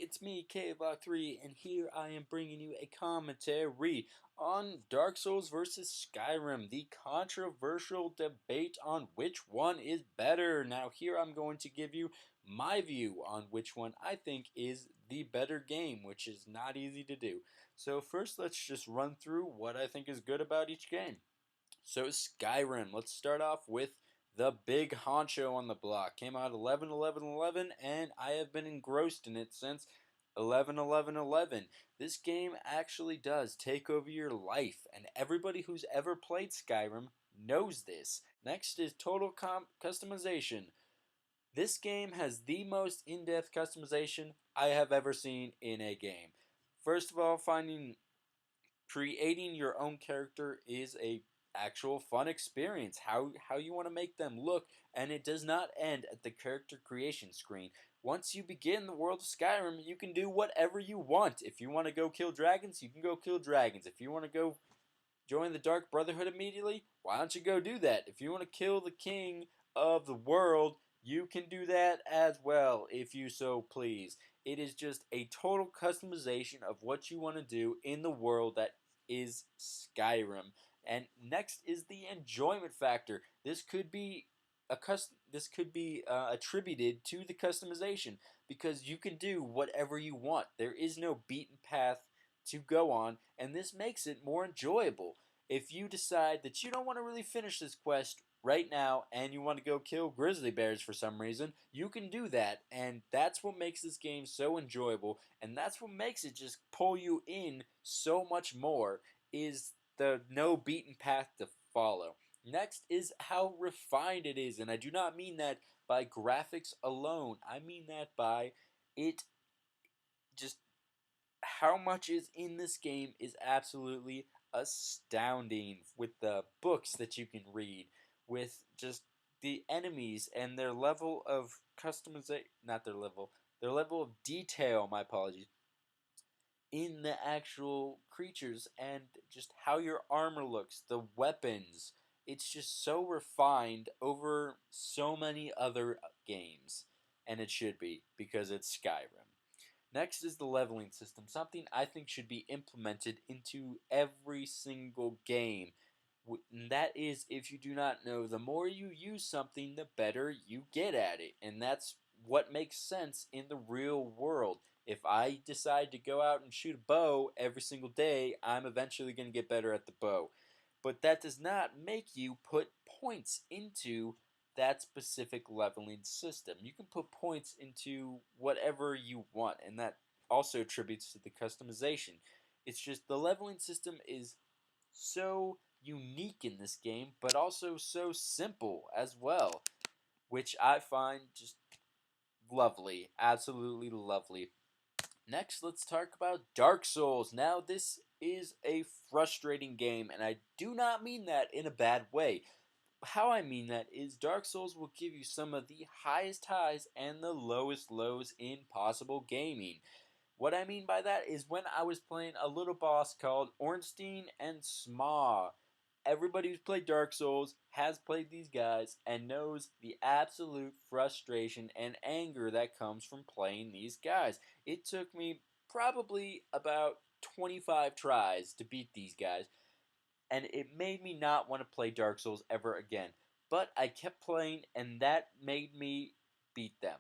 it's me, KVlog3, and here I am bringing you a commentary on Dark Souls versus Skyrim, the controversial debate on which one is better. Now, here I'm going to give you my view on which one I think is the better game, which is not easy to do. So first, let's just run through what I think is good about each game. So Skyrim, let's start off with the big honcho on the block. Came out 11-11-11, and I have been engrossed in it since 11-11-11. This game actually does take over your life, and everybody who's ever played Skyrim knows this. Next is total customization. This game has the most in-depth customization I have ever seen in a game. First of all, creating your own character is a actual fun experience. How you want to make them look, and it does not end at the character creation screen. Once you begin the world of Skyrim, you can do whatever you want. If you want to go kill dragons, you can go kill dragons. If you want to go join the Dark Brotherhood immediately, why don't you go do that? If you want to kill the king of the world, you can do that as well, if you so please. It is just a total customization of what you want to do in the world that is Skyrim. And next is the enjoyment factor. This could be attributed to the customization because you can do whatever you want. There is no beaten path to go on, and this makes it more enjoyable. If you decide that you don't want to really finish this quest right now and you want to go kill grizzly bears for some reason, you can do that, and that's what makes this game so enjoyable, and that's what makes it just pull you in so much more, is the no beaten path to follow. Next is how refined it is, and I do not mean that by graphics alone. I mean that by it just how much is in this game is absolutely astounding, with the books that you can read, with just the enemies and their level of customization, not their level of detail, my apologies, in the actual creatures, and just how your armor looks, the weapons. It's just so refined over so many other games, and it should be because it's Skyrim. Next is the leveling system, something I think should be implemented into every single game. And that is, if you do not know, the more you use something, the better you get at it. And that's what makes sense in the real world. If I decide to go out and shoot a bow every single day, I'm eventually going to get better at the bow. But that does not make you put points into that specific leveling system. You can put points into whatever you want, and that also attributes to the customization. It's just the leveling system is so unique in this game, but also so simple as well, which I find just lovely, absolutely lovely. Next, let's talk about Dark Souls. Now, this is a frustrating game, and I do not mean that in a bad way. How I mean that is Dark Souls will give you some of the highest highs and the lowest lows in possible gaming. What I mean by that is when I was playing a little boss called Ornstein and Smaug. Everybody who's played Dark Souls has played these guys and knows the absolute frustration and anger that comes from playing these guys. It took me probably about 25 tries to beat these guys, and it made me not want to play Dark Souls ever again. But I kept playing, and that made me beat them.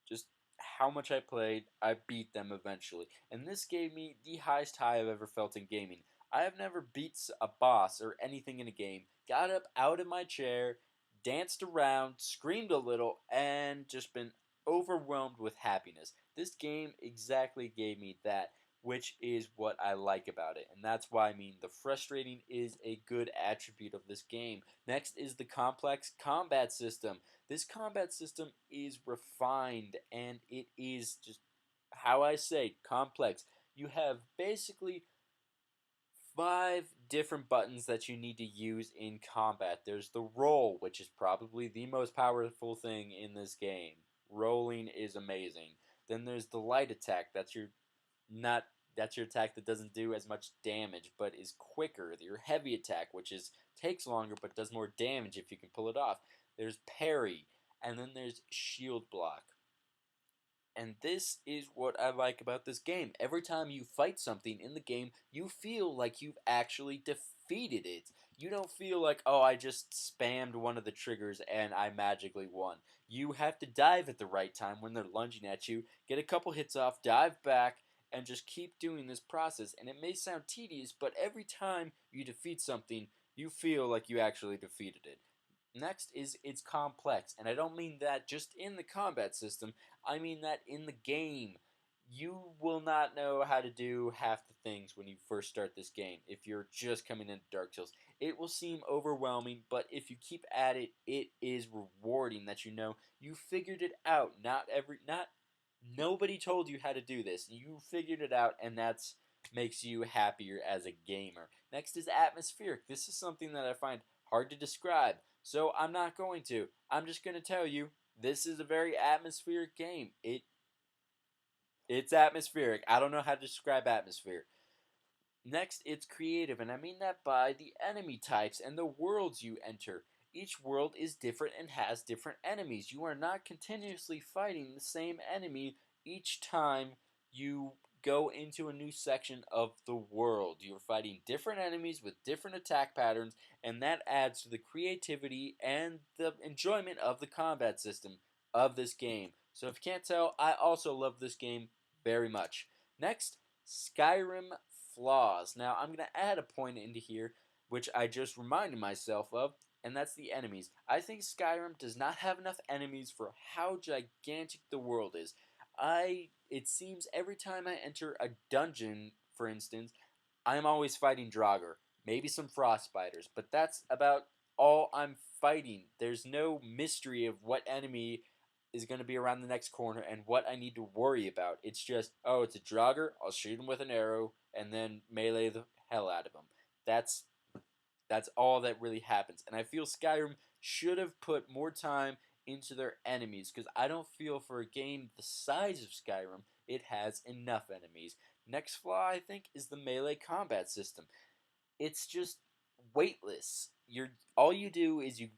Just how much I played, I beat them eventually. And this gave me the highest high I've ever felt in gaming. I have never beat a boss or anything in a game, got up out of my chair, danced around, screamed a little, and just been overwhelmed with happiness. This game exactly gave me that, which is what I like about it. And that's why I mean the frustrating is a good attribute of this game. Next is the complex combat system. This combat system is refined, and it is just how I say complex. You have basically 5 different buttons that you need to use in combat. There's the roll, which is probably the most powerful thing in this game. Rolling is amazing. Then there's the light attack. That's your attack that doesn't do as much damage but is quicker. Your heavy attack, which takes longer but does more damage if you can pull it off. There's parry, and then there's shield block. And this is what I like about this game. Every time you fight something in the game, you feel like you've actually defeated it. You don't feel like, oh, I just spammed one of the triggers and I magically won. You have to dive at the right time when they're lunging at you, get a couple hits off, dive back, and just keep doing this process. And it may sound tedious, but every time you defeat something, you feel like you actually defeated it. Next is it's complex, and I don't mean that just in the combat system, I mean that in the game. You will not know how to do half the things when you first start this game if you're just coming into Dark Souls. It will seem overwhelming, but if you keep at it, it is rewarding that you know you figured it out. Not nobody told you how to do this. You figured it out, and that's makes you happier as a gamer. Next is atmospheric. This is something that I find hard to describe, so I'm not going to. I'm just going to tell you this is a very atmospheric game. It's atmospheric. I don't know how to describe atmosphere. Next, it's creative, and I mean that by the enemy types and the worlds you enter. Each world is different and has different enemies. You are not continuously fighting the same enemy each time you go into a new section of the world. You're fighting different enemies with different attack patterns, and that adds to the creativity and the enjoyment of the combat system of this game. So if you can't tell, I also love this game very much. Next, Skyrim flaws. Now, I'm going to add a point into here, which I just reminded myself of, and that's the enemies. I think Skyrim does not have enough enemies for how gigantic the world is. It seems every time I enter a dungeon, for instance, I'm always fighting Draugr, maybe some frost spiders, but that's about all I'm fighting. There's no mystery of what enemy is going to be around the next corner and what I need to worry about. It's just, oh, it's a Draugr, I'll shoot him with an arrow and then melee the hell out of him. That's all that really happens. And I feel Skyrim should have put more time into their enemies because I don't feel for a game the size of Skyrim it has enough enemies. Next flaw I think is the melee combat system. It's just weightless. All you do is you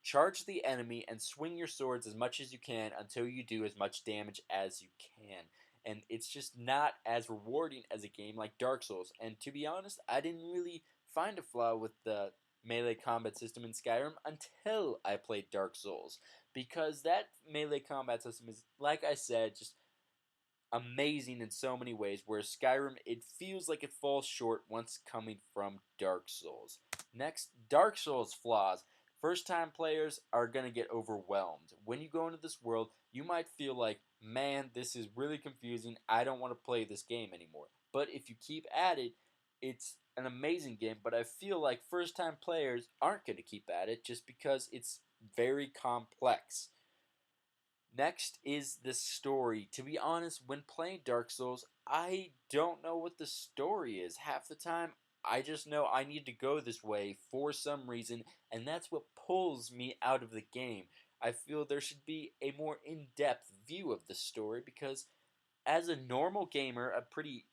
charge the enemy and swing your swords as much as you can until you do as much damage as you can. And it's just not as rewarding as a game like Dark Souls. And to be honest, I didn't really find a flaw with the melee combat system in Skyrim until I played Dark Souls. Because that melee combat system is, like I said, just amazing in so many ways, whereas Skyrim, it feels like it falls short once coming from Dark Souls. Next, Dark Souls flaws. First time players are going to get overwhelmed. When you go into this world, you might feel like, man, this is really confusing. I don't want to play this game anymore. But if you keep at it, it's an amazing game. But I feel like first time players aren't going to keep at it just because it's very complex. Next is the story. To be honest, when playing Dark Souls, I don't know what the story is. Half the time, I just know I need to go this way for some reason, and that's what pulls me out of the game. I feel there should be a more in-depth view of the story because as a normal gamer, a pretty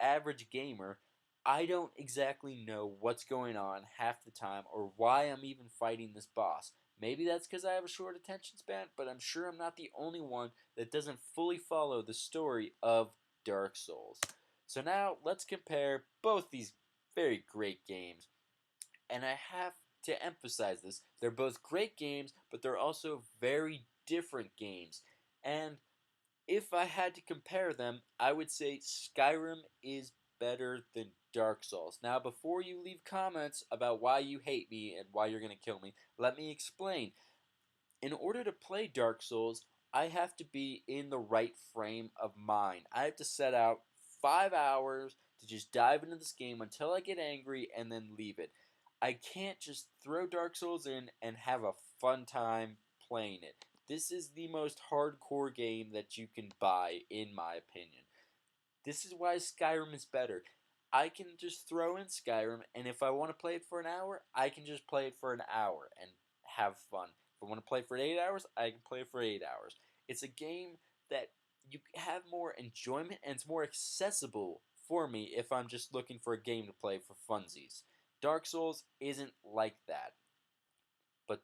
average gamer, I don't exactly know what's going on half the time or why I'm even fighting this boss. Maybe that's because I have a short attention span, but I'm sure I'm not the only one that doesn't fully follow the story of Dark Souls. So now let's compare both these very great games. And I have to emphasize this. They're both great games, but they're also very different games. And if I had to compare them, I would say Skyrim is better than Dark Souls. Now, before you leave comments about why you hate me and why you're going to kill me, let me explain. In order to play Dark Souls, I have to be in the right frame of mind. I have to set out 5 hours to just dive into this game until I get angry and then leave it. I can't just throw Dark Souls in and have a fun time playing it. This is the most hardcore game that you can buy, in my opinion. This is why Skyrim is better. I can just throw in Skyrim, and if I want to play it for an hour, I can just play it for an hour and have fun. If I want to play for 8 hours, I can play for 8 hours. It's a game that you have more enjoyment, and it's more accessible for me if I'm just looking for a game to play for funsies. Dark Souls isn't like that. But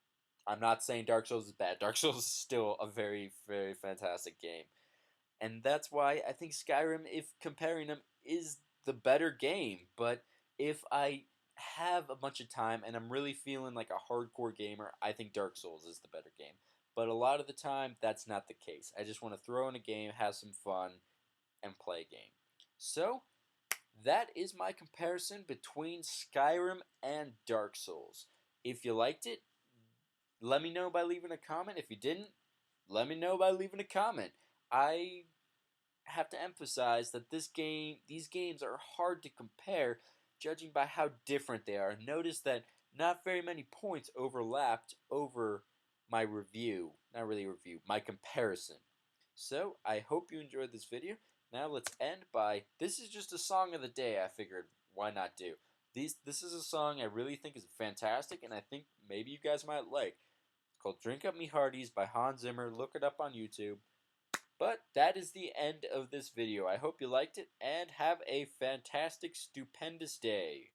I'm not saying Dark Souls is bad. Dark Souls is still a very, very fantastic game. And that's why I think Skyrim, if comparing them, is the better game. But if I have a bunch of time and I'm really feeling like a hardcore gamer, I think Dark Souls is the better game. But a lot of the time, that's not the case. I just want to throw in a game, have some fun, and play a game. So, that is my comparison between Skyrim and Dark Souls. If you liked it, let me know by leaving a comment. If you didn't, let me know by leaving a comment. I have to emphasize that these games are hard to compare judging by how different they are. Notice that not very many points overlapped over my review, not really a review, my comparison. So, I hope you enjoyed this video. Now let's end by, this is just a song of the day I figured, why not do? This is a song I really think is fantastic and I think maybe you guys might like. It's called Drink Up Me Hearties by Hans Zimmer. Look it up on YouTube. But that is the end of this video. I hope you liked it and have a fantastic, stupendous day.